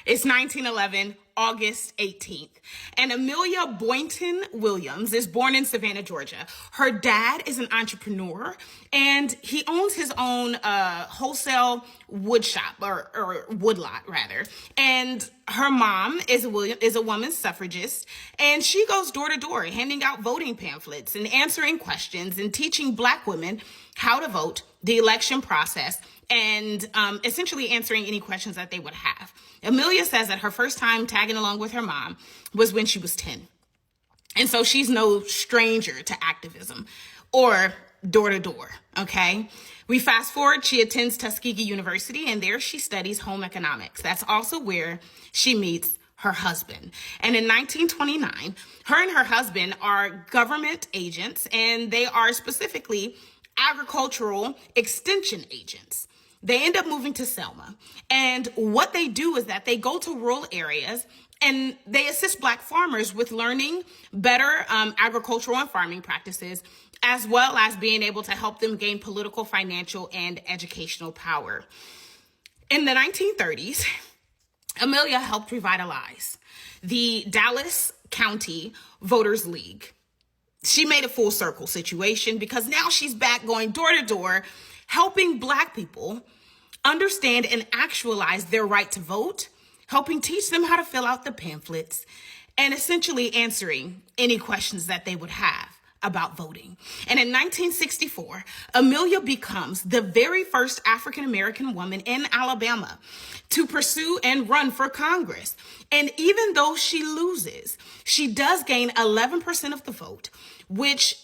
It's 1911, August 18th. And Amelia Boynton Williams is born in Savannah, Georgia. Her dad is an entrepreneur, and he owns his own wholesale wood shop, or woodlot, rather. And her mom is a woman's suffragist, and she goes door to door handing out voting pamphlets and answering questions and teaching Black women how to vote, the election process, and essentially answering any questions that they would have. Amelia says that her first time tagging along with her mom was when she was 10. And so she's no stranger to activism or door to door, okay? We fast forward, she attends Tuskegee University, and there she studies home economics. That's also where she meets her husband. And in 1929, her and her husband are government agents, and they are specifically agricultural extension agents. They end up moving to Selma. And what they do is that they go to rural areas and they assist Black farmers with learning better agricultural and farming practices, as well as being able to help them gain political, financial, and educational power. In the 1930s, Amelia helped revitalize the Dallas County Voters League. She made a full circle situation because now she's back going door to door, helping Black people understand and actualize their right to vote, helping teach them how to fill out the pamphlets, and essentially answering any questions that they would have about voting. And in 1964, Amelia becomes the very first African-American woman in Alabama to pursue and run for Congress. And even though she loses, she does gain 11% of the vote, which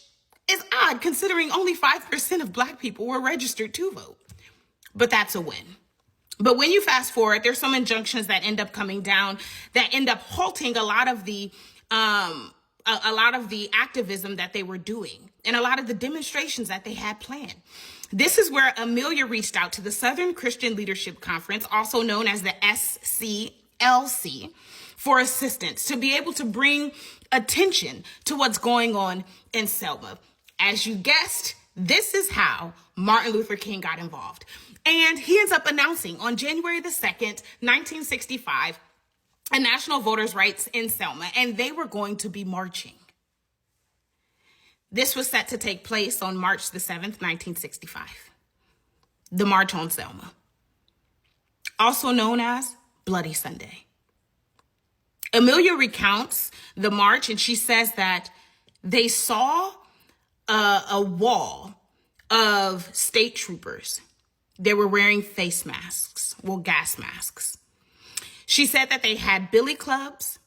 is odd considering only 5% of Black people were registered to vote. But that's a win. But when you fast forward, there's some injunctions that end up coming down that end up halting a lot of the activism that they were doing and a lot of the demonstrations that they had planned. This is where Amelia reached out to the Southern Christian Leadership Conference, also known as the SCLC, for assistance to be able to bring attention to what's going on in Selma. As you guessed, this is how Martin Luther King got involved. And he ends up announcing on January the 2nd, 1965, a national voters' rights in Selma, and they were going to be marching. This was set to take place on March the 7th, 1965. The March on Selma, also known as Bloody Sunday. Amelia recounts the march, and she says that they saw a wall of state troopers. They were wearing face masks, gas masks. She said that they had billy clubs,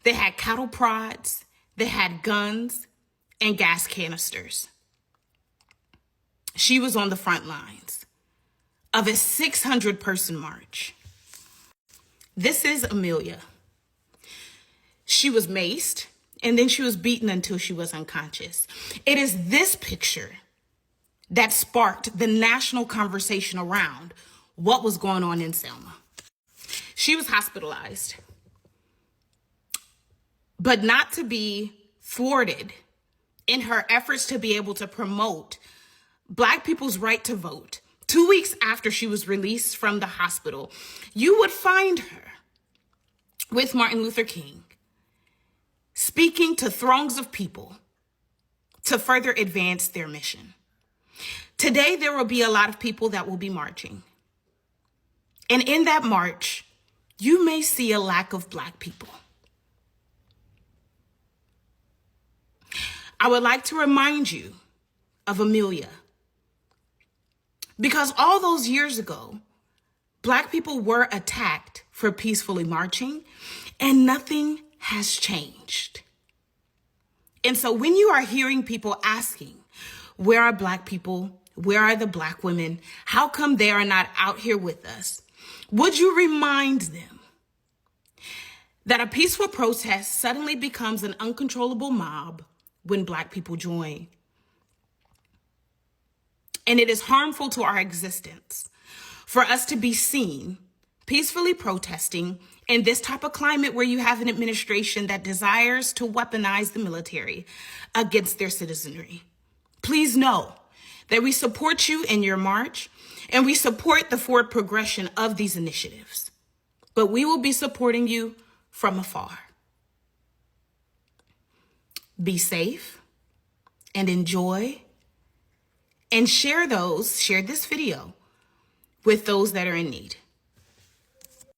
they had cattle prods, they had guns and gas canisters. She was on the front lines of a 600-person march. This is Amelia. She was maced, and then she was beaten until she was unconscious. It is this picture that sparked the national conversation around what was going on in Selma. She was hospitalized, but not to be thwarted in her efforts to be able to promote Black people's right to vote. 2 weeks after she was released from the hospital, you would find her with Martin Luther King, speaking to throngs of people to further advance their mission. Today, there will be a lot of people that will be marching. And in that march, you may see a lack of Black people. I would like to remind you of Amelia, because all those years ago, Black people were attacked for peacefully marching, and nothing has changed. And so when you are hearing people asking, where are Black people? Where are the Black women? How come they are not out here with us? Would you remind them that a peaceful protest suddenly becomes an uncontrollable mob when Black people join? And it is harmful to our existence for us to be seen peacefully protesting in this type of climate where you have an administration that desires to weaponize the military against their citizenry. Please know that we support you in your march, and we support the forward progression of these initiatives. but we will be supporting you from afar. Be safe and enjoy, and share this video with those that are in need.